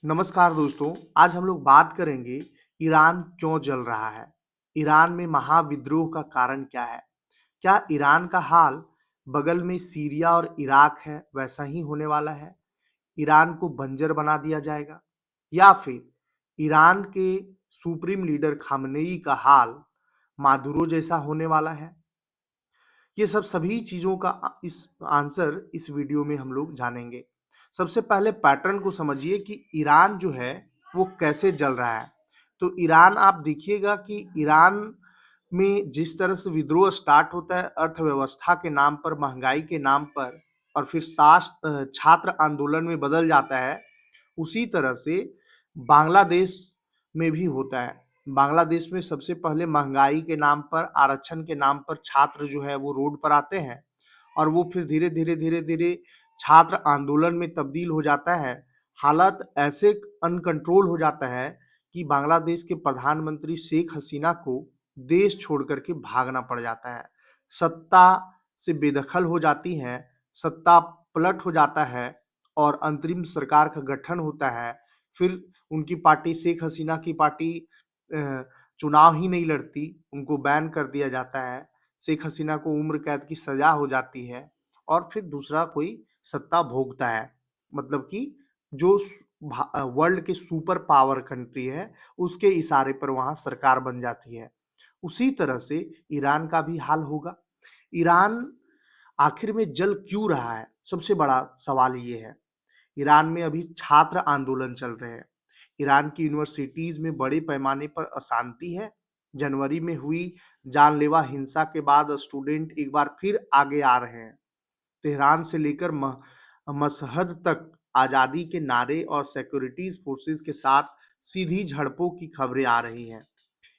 नमस्कार दोस्तों, आज हम लोग बात करेंगे ईरान क्यों जल रहा है? ईरान में महाविद्रोह का कारण क्या है? क्या ईरान का हाल बगल में सीरिया और इराक है वैसा ही होने वाला है? ईरान को बंजर बना दिया जाएगा? या फिर ईरान के सुप्रीम लीडर खामनेई का हाल मादुरो जैसा होने वाला है? ये सब सभी चीज़ों का इस आंसर इस वीडियो में हम लोग जानेंगे। सबसे पहले पैटर्न को समझिए कि ईरान जो है वो कैसे जल रहा है। तो ईरान आप देखिएगा कि ईरान में जिस तरह से विद्रोह स्टार्ट होता है अर्थव्यवस्था के नाम पर, महंगाई के नाम पर और फिर छात्र आंदोलन में बदल जाता है, उसी तरह से बांग्लादेश में भी होता है। बांग्लादेश में सबसे पहले महंगाई के नाम पर, आरक्षण के नाम पर छात्र जो है वो रोड पर आते हैं और वो फिर धीरे-धीरे छात्र आंदोलन में तब्दील हो जाता है। हालात ऐसे अनकंट्रोल हो जाता है कि बांग्लादेश के प्रधानमंत्री शेख हसीना को देश छोड़ कर के भागना पड़ जाता है। सत्ता से बेदखल हो जाती हैं, सत्ता पलट हो जाता है और अंतरिम सरकार का गठन होता है। फिर उनकी पार्टी शेख हसीना की पार्टी अ, चुनाव ही नहीं लड़ती, उनको बैन कर दिया जाता है। शेख हसीना को उम्र कैद की सज़ा हो जाती है और फिर दूसरा कोई सत्ता भोगता है। मतलब कि जो वर्ल्ड के सुपर पावर कंट्री है, उसके इशारे पर वहाँ सरकार बन जाती है। उसी तरह से ईरान का भी हाल होगा। ईरान आखिर में जल क्यों रहा है? सबसे बड़ा सवाल ये है। ईरान में अभी छात्र आंदोलन चल रहे हैं। ईरान की यूनिवर्सिटीज में बड़े पैमाने पर अशांति है। जनवरी में हुई जानलेवा हिंसा के बाद स्टूडेंट एक बार फिर आगे आ रहे हैं। तेहरान से लेकर मशहद तक आजादी के नारे और सिक्योरिटीज फोर्सेस के साथ सीधी झड़पों की खबरें आ रही हैं।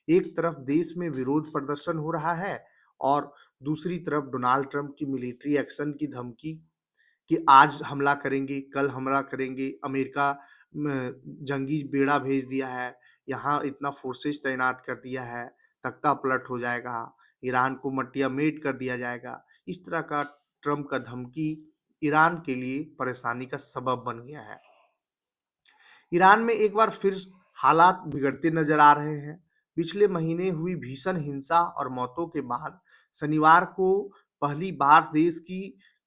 एक तरफ देश में विरोध प्रदर्शन हो रहा है और दूसरी तरफ डोनाल्ड ट्रंप की मिलिट्री एक्शन की धमकी कि आज हमला करेंगे, कल हमला करेंगे, अमेरिका जंगी बेड़ा भेज दिया है, यहाँ इतना फोर्सेस तैनात कर दिया है, तख्ता पलट हो जाएगा, ईरान को मट्टिया मेट कर दिया जाएगा। इस तरह का ट्रंप का धमकी ईरान के लिए परेशानी का सबब बन गया है। ईरान में एक बार फिर हालात बिगड़ते नजर आ रहे हैं। पिछले महीने हुई भीषण हिंसा और मौतों के बाद शनिवार को पहली बार देश की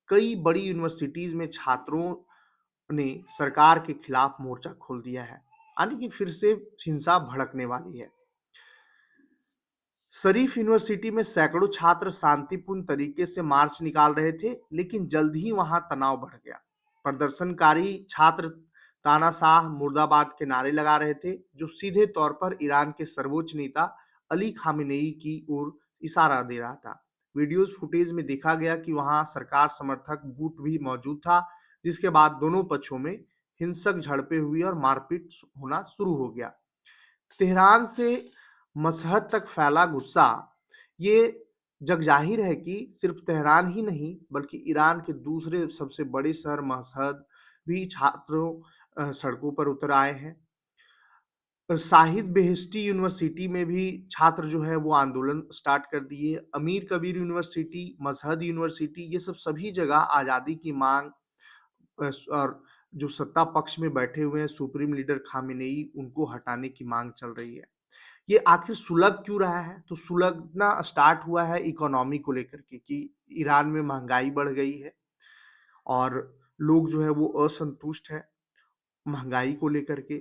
कई बड़ी यूनिवर्सिटीज में छात्रों ने सरकार के खिलाफ मोर्चा खोल दिया है। यानी कि फिर से हिंसा भड़कने वाली है। शरीफ यूनिवर्सिटी में सैकड़ों छात्र शांतिपूर्ण तरीके से मार्च निकाल रहे थे, लेकिन जल्द ही वहां तनाव बढ़ गया। प्रदर्शनकारी छात्र तानाशाह मुर्दाबाद के नारे लगा रहे थे, जो सीधे तौर पर ईरान के सर्वोच्च नेता अली खामेनेई की ओर इशारा दे रहा था। वीडियोज फुटेज में देखा गया कि वहां सरकार समर्थक गुट भी मौजूद था, जिसके बाद दोनों पक्षों में हिंसक झड़पें हुई और मारपीट होना शुरू हो गया। तेहरान से मशहद तक फैला गुस्सा ये जग जाहिर है कि सिर्फ तेहरान ही नहीं बल्कि ईरान के दूसरे सबसे बड़े शहर मशहद भी छात्रों सड़कों पर उतर आए हैं। शाहिद बेहेश्ती यूनिवर्सिटी में भी छात्र जो है वो आंदोलन स्टार्ट कर दिए। अमीर कबीर यूनिवर्सिटी, मशहद यूनिवर्सिटी, ये सब सभी जगह आज़ादी की मांग और जो सत्ता पक्ष में बैठे हुए हैं सुप्रीम लीडर खामेनेई, उनको हटाने की मांग चल रही है। ये आखिर सुलग क्यों रहा है? तो सुलगना स्टार्ट हुआ है इकोनॉमी को लेकर के कि ईरान में महंगाई बढ़ गई है और लोग जो है वो असंतुष्ट है महंगाई को लेकर के।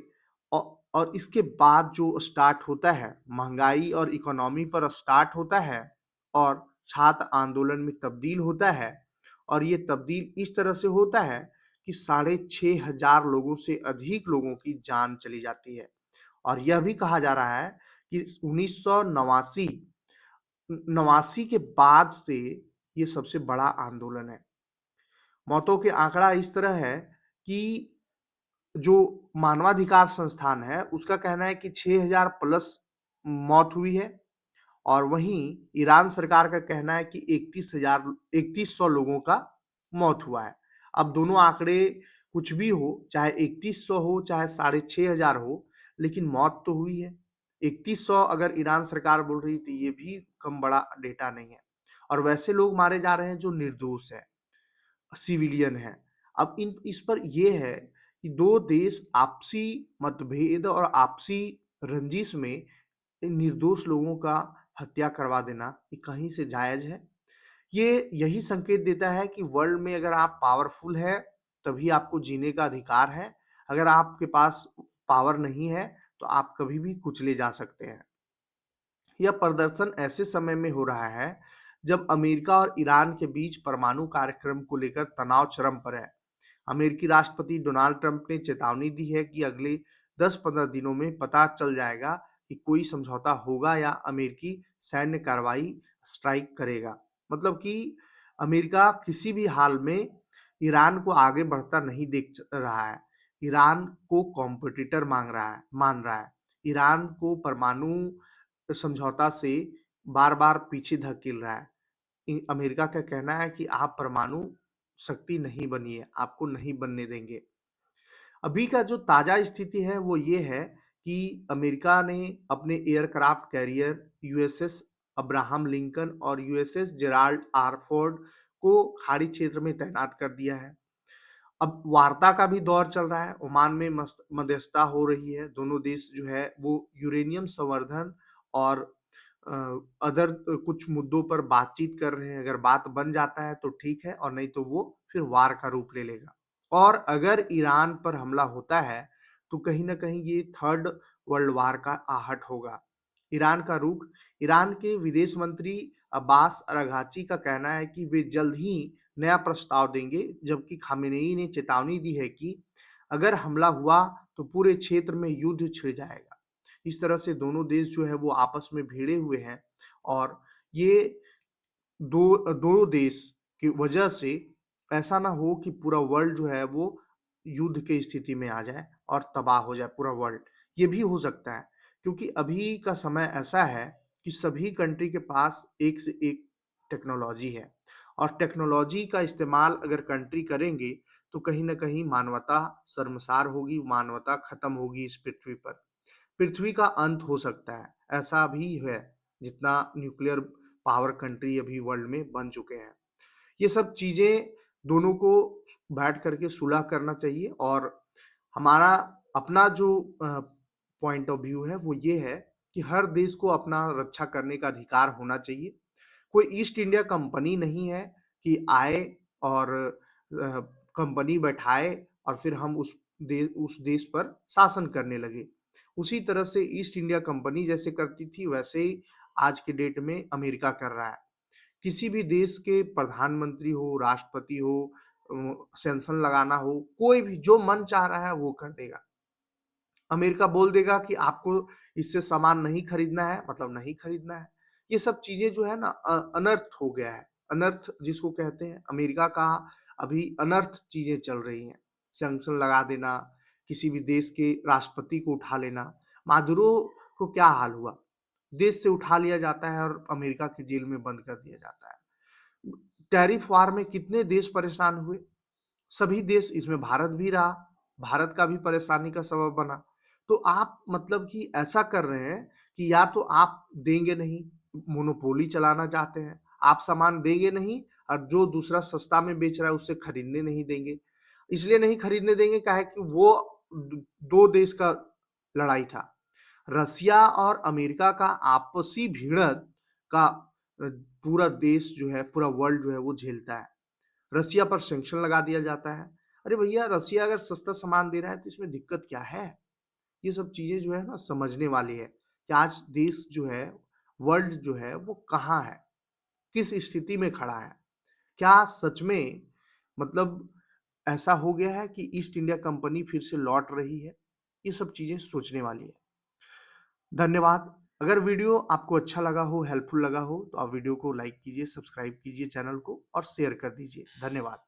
और इसके बाद जो स्टार्ट होता है महंगाई और इकोनॉमी पर स्टार्ट होता है और छात्र आंदोलन में तब्दील होता है और ये तब्दील इस तरह से होता है कि 6,500 लोगों से अधिक लोगों की जान चली जाती है। और यह भी कहा जा रहा है कि 1989 नवासी के बाद से ये सबसे बड़ा आंदोलन है। मौतों के आंकड़ा इस तरह है कि जो मानवाधिकार संस्थान है उसका कहना है कि 6,000 प्लस मौत हुई है और वहीं ईरान सरकार का कहना है कि 3100 लोगों का मौत हुआ है। अब दोनों आंकड़े कुछ भी हो, चाहे 3100 हो, चाहे 6,500 हो, लेकिन मौत तो हुई है। 3100 अगर ईरान सरकार बोल रही थी, ये भी कम बड़ा डेटा नहीं है। और वैसे लोग मारे जा रहे हैं जो निर्दोष है, सिविलियन है। अब इन इस पर ये है कि दो देश आपसी मतभेद और आपसी रंजिश में इन निर्दोष लोगों का हत्या करवा देना ये कहीं से जायज है? ये यही संकेत देता है कि वर्ल्ड में अगर आप पावरफुल है तभी आपको जीने का अधिकार है। अगर आपके पास पावर नहीं है तो आप कभी भी कुचले जा सकते हैं। यह प्रदर्शन ऐसे समय में हो रहा है जब अमेरिका और ईरान के बीच परमाणु कार्यक्रम को लेकर तनाव चरम पर है। अमेरिकी राष्ट्रपति डोनाल्ड ट्रंप ने चेतावनी दी है कि अगले 10-15 दिनों में पता चल जाएगा कि कोई समझौता होगा या अमेरिकी सैन्य कार्रवाई स्ट्राइक करेगा। मतलब कि अमेरिका किसी भी हाल में ईरान को आगे बढ़ता नहीं देख रहा है। ईरान को कॉम्पिटिटर मान रहा है। ईरान को परमाणु समझौता से बार-बार पीछे धकेल रहा है। अमेरिका का कहना है कि आप परमाणु शक्ति नहीं बनिए, आपको नहीं बनने देंगे। अभी का जो ताजा स्थिति है वो ये है कि अमेरिका ने अपने aircraft carrier USS Abraham Lincoln और यूएसएस जेराल्ड आर फोर्ड को खाड़ी क्षेत्र में तैनात कर दिया है। अब वार्ता का भी दौर चल रहा है, ओमान में मध्यस्थता हो रही है। दोनों देश जो है वो यूरेनियम संवर्धन और अ, अदर कुछ मुद्दों पर बातचीत कर रहे हैं। अगर बात बन जाता है तो ठीक है और नहीं तो वो फिर वार का रूप ले लेगा। और अगर ईरान पर हमला होता है तो कहीं न कहीं ये थर्ड वर्ल्ड वार का आहट होगा। ईरान का रुख ईरान के विदेश मंत्री अब्बास अराघची का कहना है कि वे जल्द ही नया प्रस्ताव देंगे, जबकि खामेनेई ने चेतावनी दी है कि अगर हमला हुआ तो पूरे क्षेत्र में युद्ध छिड़ जाएगा। इस तरह से दोनों देश जो है वो आपस में भिड़े हुए हैं और ये दो देश की वजह से ऐसा ना हो कि पूरा वर्ल्ड जो है वो युद्ध की स्थिति में आ जाए और तबाह हो जाए पूरा वर्ल्ड। ये भी हो सकता है क्योंकि अभी का समय ऐसा है कि सभी कंट्री के पास एक से एक टेक्नोलॉजी है और टेक्नोलॉजी का इस्तेमाल अगर कंट्री करेंगे तो कहीं न कहीं मानवता शर्मसार होगी, मानवता खत्म होगी इस पृथ्वी पर। पृथ्वी का अंत हो सकता है, ऐसा भी है, जितना न्यूक्लियर पावर कंट्री अभी वर्ल्ड में बन चुके हैं। ये सब चीज़ें दोनों को बैठ करके सुलह करना चाहिए और हमारा अपना जो पॉइंट ऑफ व्यू है वो ये है कि हर देश को अपना रक्षा करने का अधिकार होना चाहिए। कोई ईस्ट इंडिया कंपनी नहीं है कि आए और कंपनी बैठाए और फिर हम उस देश पर शासन करने लगे। उसी तरह से ईस्ट इंडिया कंपनी जैसे करती थी वैसे ही आज के डेट में अमेरिका कर रहा है। किसी भी देश के प्रधानमंत्री हो, राष्ट्रपति हो, सैंक्शन लगाना हो, कोई भी जो मन चाह रहा है वो कर देगा। अमेरिका बोल देगा कि आपको इससे सामान नहीं खरीदना है, मतलब नहीं खरीदना है। ये सब चीज़ें जो है ना अनर्थ हो गया है। अनर्थ जिसको कहते हैं, अमेरिका का अभी अनर्थ चीज़ें चल रही हैं। सैंक्शन लगा देना, किसी भी देश के राष्ट्रपति को उठा लेना। मादुरो को क्या हाल हुआ? देश से उठा लिया जाता है और अमेरिका की जेल में बंद कर दिया जाता है। टैरिफ वार में कितने देश परेशान हुए? सभी देश इसमें भारत भी रहा, भारत का भी परेशानी का सबब बना। तो आप मतलब कि ऐसा कर रहे हैं कि या तो आप देंगे नहीं, मोनोपोली चलाना चाहते हैं, आप सामान देंगे नहीं और जो दूसरा सस्ता में बेच रहा है उससे खरीदने नहीं देंगे। इसलिए नहीं खरीदने देंगे क्या है कि वो द 2 देश का लड़ाई था। रसिया और अमेरिका का आपसी भिड़ंत का पूरा देश जो है, पूरा वर्ल्ड जो है वो झेलता है। रसिया पर सैंक्शन लगा दिया जाता है। अरे भैया रसिया अगर सस्ता सामान दे रहा है तो इसमें दिक्कत क्या है? ये सब चीज़ें जो है ना समझने वाली है कि आज देश जो है, वर्ल्ड जो है वो कहाँ है? किस स्थिति में खड़ा है? क्या सच में मतलब ऐसा हो गया है कि ईस्ट इंडिया कंपनी फिर से लौट रही है? ये सब चीज़ें सोचने वाली है। धन्यवाद। अगर वीडियो आपको अच्छा लगा हो, हेल्पफुल लगा हो तो आप वीडियो को लाइक कीजिए, सब्सक्राइब कीजिए चैनल को और शेयर कर दीजिए। धन्यवाद।